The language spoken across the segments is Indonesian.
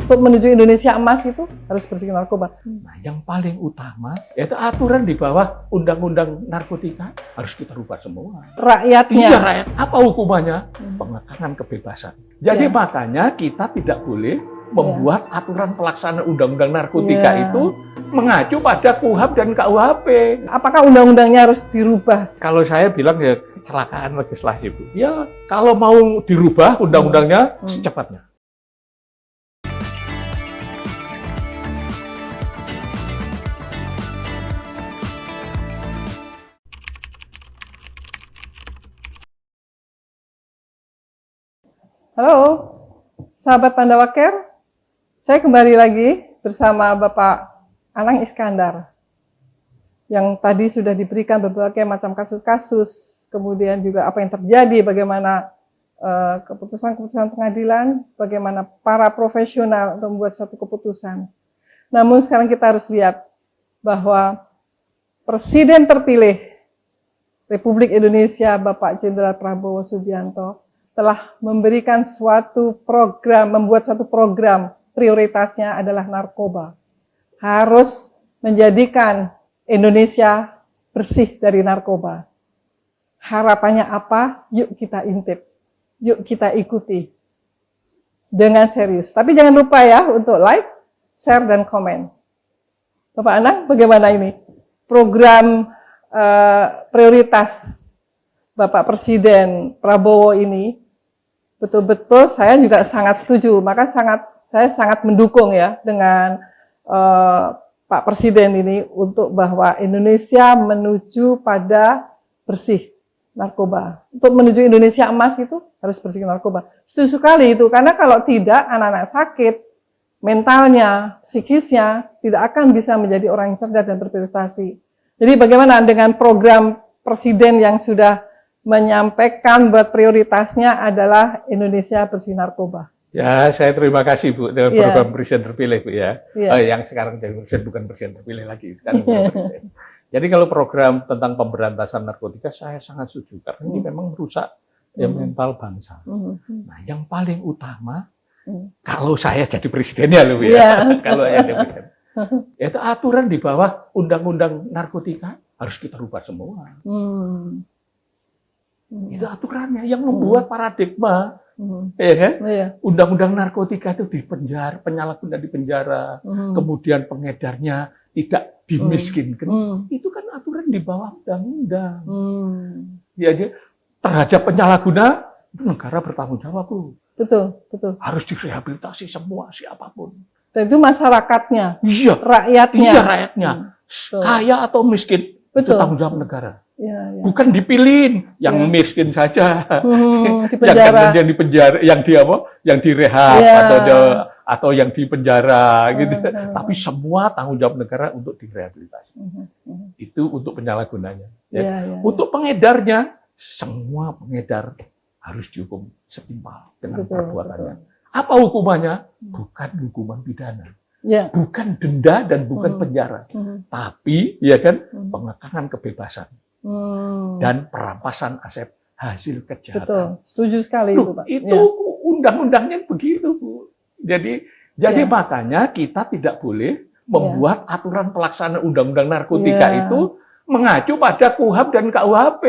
Untuk menuju Indonesia emas itu harus bersih narkoba. Nah, yang paling utama yaitu aturan di bawah undang-undang narkotika harus kita rubah semua. Rakyatnya. Iya, rakyat. Apa hukumannya? Pengekangan kebebasan. Jadi makanya kita tidak boleh membuat aturan pelaksanaan undang-undang narkotika itu mengacu pada KUHP dan KUHP. Apakah undang-undangnya harus dirubah? Kalau saya bilang ya kecelakaan legislasi, Bu. Ya, kalau mau dirubah undang-undangnya secepatnya. Halo, sahabat Pandawa Care. Saya kembali lagi bersama Bapak Anang Iskandar yang tadi sudah diberikan berbagai macam kasus-kasus, kemudian juga apa yang terjadi, bagaimana keputusan-keputusan pengadilan, bagaimana para profesional untuk membuat suatu keputusan. Namun sekarang kita harus lihat bahwa Presiden terpilih Republik Indonesia Bapak Jenderal Prabowo Subianto telah memberikan suatu program, membuat suatu program prioritasnya adalah narkoba. Harus menjadikan Indonesia bersih dari narkoba. Harapannya apa? Yuk kita intip, yuk kita ikuti dengan serius. Tapi jangan lupa ya untuk like, share, dan komen. Bapak Anang, bagaimana ini? Program prioritas Bapak Presiden Prabowo ini, betul-betul saya juga sangat setuju, maka saya sangat mendukung ya dengan Pak Presiden ini untuk bahwa Indonesia menuju pada bersih narkoba. Untuk menuju Indonesia emas itu harus bersih narkoba. Setuju sekali itu, karena kalau tidak anak-anak sakit, mentalnya, psikisnya tidak akan bisa menjadi orang yang cerdas dan berprestasi. Jadi bagaimana dengan program Presiden yang sudah menyampaikan buat prioritasnya adalah Indonesia bersih narkoba? Ya, saya terima kasih Bu dengan program Presiden terpilih Bu ya. Yang sekarang jadi Presiden, bukan Presiden terpilih lagi, sekarang Presiden. Jadi kalau program tentang pemberantasan narkotika saya sangat setuju karena ini memang merusak mental bangsa. Nah, yang paling utama kalau saya jadi presidennya loh ya, kalau saya jadi presiden, itu aturan di bawah undang-undang narkotika harus kita rubah semua. Itu aturannya yang membuat paradigma, ya kan? Undang-undang narkotika itu di penjara, penyalahguna di penjara, kemudian pengedarnya tidak dimiskinkan. Itu kan aturan di bawah undang-undang. Jadi terhadap penyalahguna itu negara bertanggung jawab, Bu. Betul, betul. Harus direhabilitasi semua siapapun. Dan itu masyarakatnya, rakyatnya. Iya, rakyatnya. Kaya atau miskin, itu betul. tanggung jawab negara. Bukan Bukan dipilihin yang miskin saja, di penjara. yang di penjara, yang direhab atau yang di penjara gitu. Tapi semua tanggung jawab negara untuk direhabilitasi. Itu untuk penyalahgunanya. Untuk pengedarnya, semua pengedar harus dihukum setimpal dengan perbuatannya. Apa hukumannya? Bukan hukuman pidana. Bukan denda dan bukan penjara. Tapi pengekangan kebebasan. Dan perampasan aset hasil kejahatan. Betul, setuju sekali itu, Pak. Itu undang-undangnya begitu, Bu. Jadi makanya kita tidak boleh membuat aturan pelaksanaan undang-undang narkotika itu mengacu pada KUHP dan KUHP.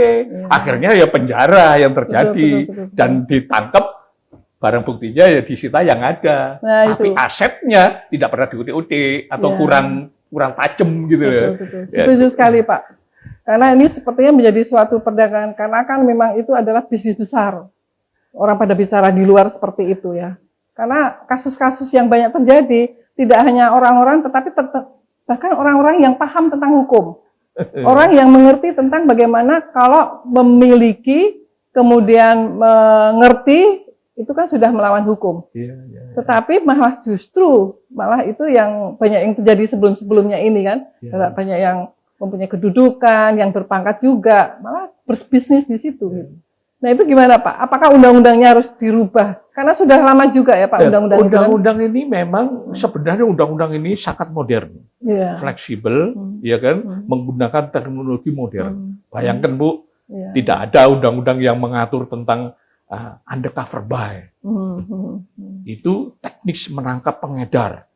Akhirnya ya penjara yang terjadi dan ditangkap, barang buktinya ya disita yang ada. Tapi asetnya tidak pernah diutik-utik atau kurang tajam gitu. Betul. Setuju sekali, Pak. Karena ini sepertinya menjadi suatu perdagangan, karena kan memang itu adalah bisnis besar. Orang pada bicara di luar seperti itu ya. Karena kasus-kasus yang banyak terjadi, tidak hanya orang-orang, tetapi bahkan orang-orang yang paham tentang hukum. Orang yang mengerti tentang bagaimana kalau memiliki, kemudian mengerti, itu kan sudah melawan hukum. Tetapi malah itu yang banyak yang terjadi sebelum-sebelumnya ini kan. Banyak yang mempunyai kedudukan, yang berpangkat juga, malah berbisnis di situ. Nah itu gimana Pak? Apakah undang-undangnya harus dirubah? Karena sudah lama juga ya Pak undang-undang. Undang-undang ini memang sebenarnya undang-undang ini sangat modern, fleksibel, menggunakan teknologi modern. Bayangkan Bu, tidak ada undang-undang yang mengatur tentang undercover buy. Mhm. Itu teknik menangkap pengedar,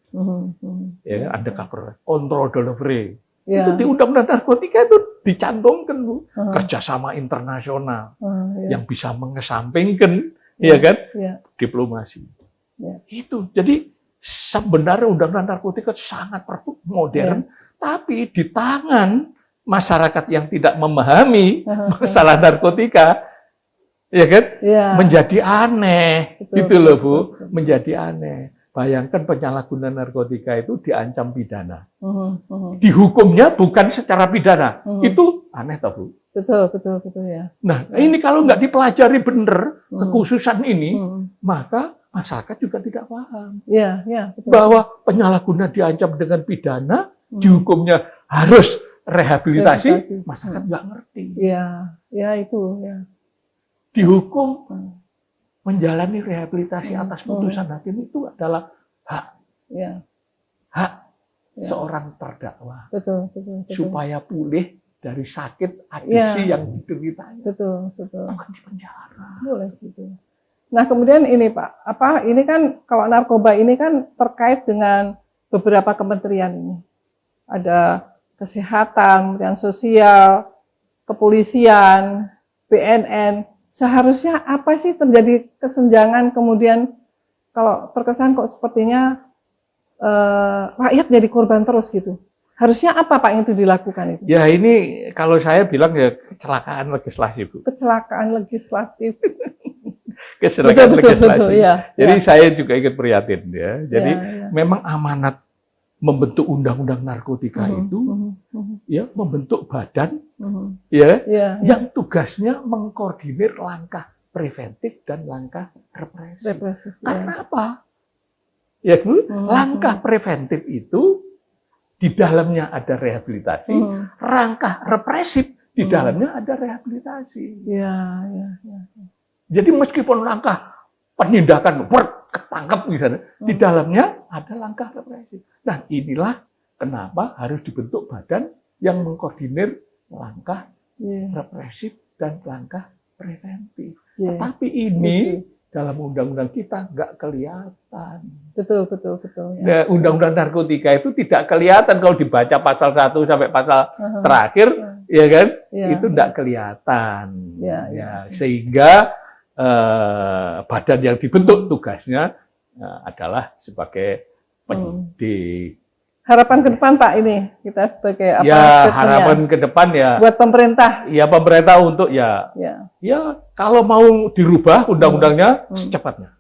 ya, undercover, control delivery. Ya. Itu di Undang-Undang Narkotika itu dicantumkan, Bu. Kerjasama internasional Ya. yang bisa mengesampingkan, ya kan, diplomasi. Ya. Itu. Jadi sebenarnya Undang-Undang Narkotika sangat modern, tapi di tangan masyarakat yang tidak memahami masalah narkotika, ya kan, menjadi aneh, gitu loh, Bu, menjadi aneh. Bayangkan penyalahgunaan narkotika itu diancam pidana. Dihukumnya bukan secara pidana. Itu aneh, toh, Bu. Betul ya. Nah, ini kalau nggak dipelajari benar kekhususan ini, maka masyarakat juga tidak paham. Betul. Bahwa penyalahgunaan diancam dengan pidana, dihukumnya harus rehabilitasi, masyarakat nggak ngerti. Ya itu. Ya. Dihukum menjalani rehabilitasi atas putusan hakim itu adalah hak. Hak seorang terdakwa. Betul. Supaya pulih dari sakit adiksi yang dideritanya. Betul. Bukan di penjara. Boleh gitu. Nah, kemudian ini Pak, ini kan kalau narkoba ini kan terkait dengan beberapa kementerian ini. Ada kesehatan, kemudian sosial, kepolisian, BNN. Seharusnya apa sih terjadi kesenjangan, kemudian kalau terkesan kok sepertinya rakyat jadi korban terus gitu. Harusnya apa Pak yang itu dilakukan itu? Ya ini kalau saya bilang ya kecelakaan legislatif, Bu. Kecelakaan legislatif. Kecelakaan legislatif. Betul, ya. Jadi saya juga ikut prihatin ya. Jadi memang amanat membentuk undang-undang narkotika itu ya membentuk badan yang tugasnya mengkoordinir langkah preventif dan langkah represif. Karena apa? Ya Bu, langkah preventif itu di dalamnya ada rehabilitasi, langkah represif di dalamnya ada rehabilitasi. Jadi meskipun langkah penindakan ketangkep misalnya, di dalamnya ada langkah represif. Nah, inilah kenapa harus dibentuk badan yang mengkoordinir langkah represif dan langkah preventif. Tetapi ini dalam undang-undang kita nggak kelihatan. Betul. Nah, undang-undang narkotika itu tidak kelihatan kalau dibaca pasal 1 sampai pasal terakhir, ya kan? Itu nggak kelihatan. Sehingga badan yang dibentuk tugasnya adalah sebagai penyidik. Harapan ke depan Pak ini kita sebagai apa? Harapan ke depan ya. Buat pemerintah. Ya pemerintah untuk ya kalau mau dirubah undang-undangnya secepatnya.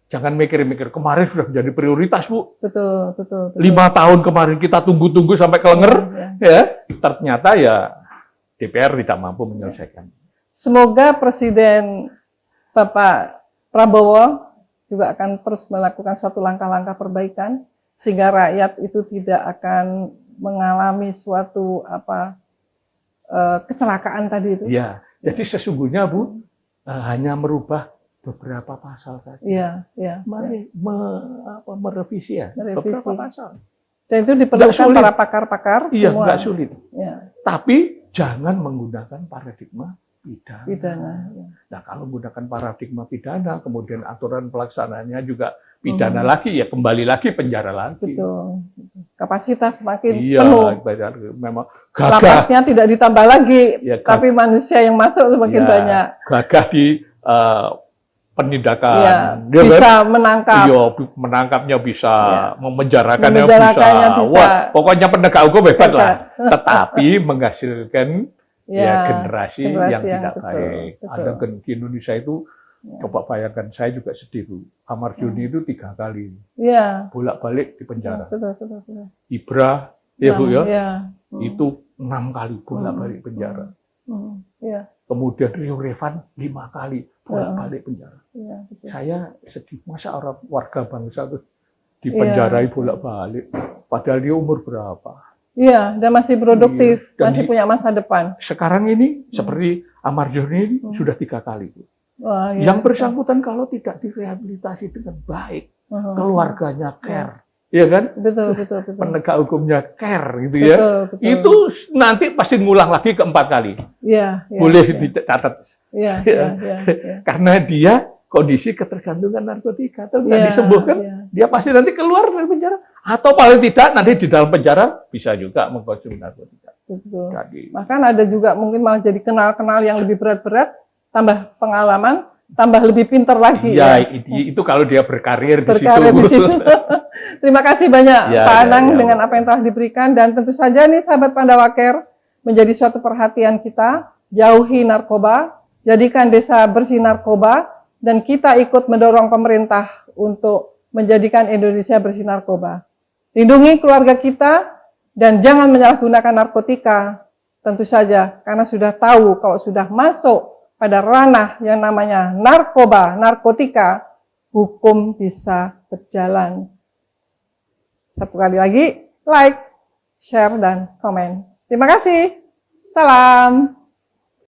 Jangan mikir-mikir kemarin sudah menjadi prioritas, Bu. Betul. 5 tahun kemarin kita tunggu-tunggu sampai kelenger, ternyata ya DPR tidak mampu menyelesaikan. Semoga Presiden Bapak Prabowo juga akan terus melakukan suatu langkah-langkah perbaikan sehingga rakyat itu tidak akan mengalami suatu kecelakaan tadi itu. Jadi sesungguhnya Bu hanya merubah beberapa pasal saja. Mari merevisi beberapa pasal. Dan itu diperlukan para pakar-pakar semua. Nggak sulit. Tapi jangan menggunakan paradigma pidana. Nah, kalau menggunakan paradigma pidana, kemudian aturan pelaksanaannya juga pidana lagi, ya kembali lagi penjara lagi. Betul. Kapasitas semakin penuh. Memang gagah. Lapasnya tidak ditambah lagi, tapi manusia yang masuk semakin banyak. Gagah di penindakan. Bisa menangkap. Menangkapnya bisa, memenjarakannya bisa. Wah, pokoknya penegak hukum hebat lah. Tetapi menghasilkan generasi yang tidak baik. Ada di Indonesia itu, coba bayangkan, saya juga sedih Bu. Amar Juni itu 3 kali bolak-balik di penjara. Ibra, Bu itu 6 kali bolak-balik penjara. Kemudian Rio Revan 5 kali bolak-balik penjara. Saya sedih, masa orang warga bangsa itu dipenjarai bolak-balik, padahal dia umur berapa? Dan masih produktif, masih punya masa depan. Sekarang ini seperti Amar Juni ini sudah 3 kali. Yang bersangkutan kalau tidak direhabilitasi dengan baik, keluarganya care, ya kan? Betul. Penegak hukumnya care gitu ya. Betul. Itu nanti pasti ngulang lagi ke 4 kali. Iya. Boleh dicatat. Iya. Karena dia kondisi ketergantungan narkotika, atau nggak Iya, disembuhkan, iya. dia pasti nanti keluar dari penjara. Atau paling tidak nanti di dalam penjara bisa juga mengkonsumsi narkotika. Betul. Tadi. Bahkan ada juga mungkin malah jadi kenal-kenal yang lebih berat-berat, tambah pengalaman, tambah lebih pintar lagi. Iya, itu kalau dia berkarir di situ. Terima kasih banyak Ya, Pak ya, Anang ya. dengan apa yang telah diberikan, dan tentu saja nih sahabat Pandawa Care menjadi suatu perhatian kita, jauhi narkoba, jadikan desa bersih narkoba, dan kita ikut mendorong pemerintah untuk menjadikan Indonesia bersih narkoba. Lindungi keluarga kita dan jangan menyalahgunakan narkotika. Tentu saja karena sudah tahu kalau sudah masuk pada ranah yang namanya narkoba, narkotika, hukum bisa berjalan. Satu kali lagi, like, share, dan komen. Terima kasih. Salam.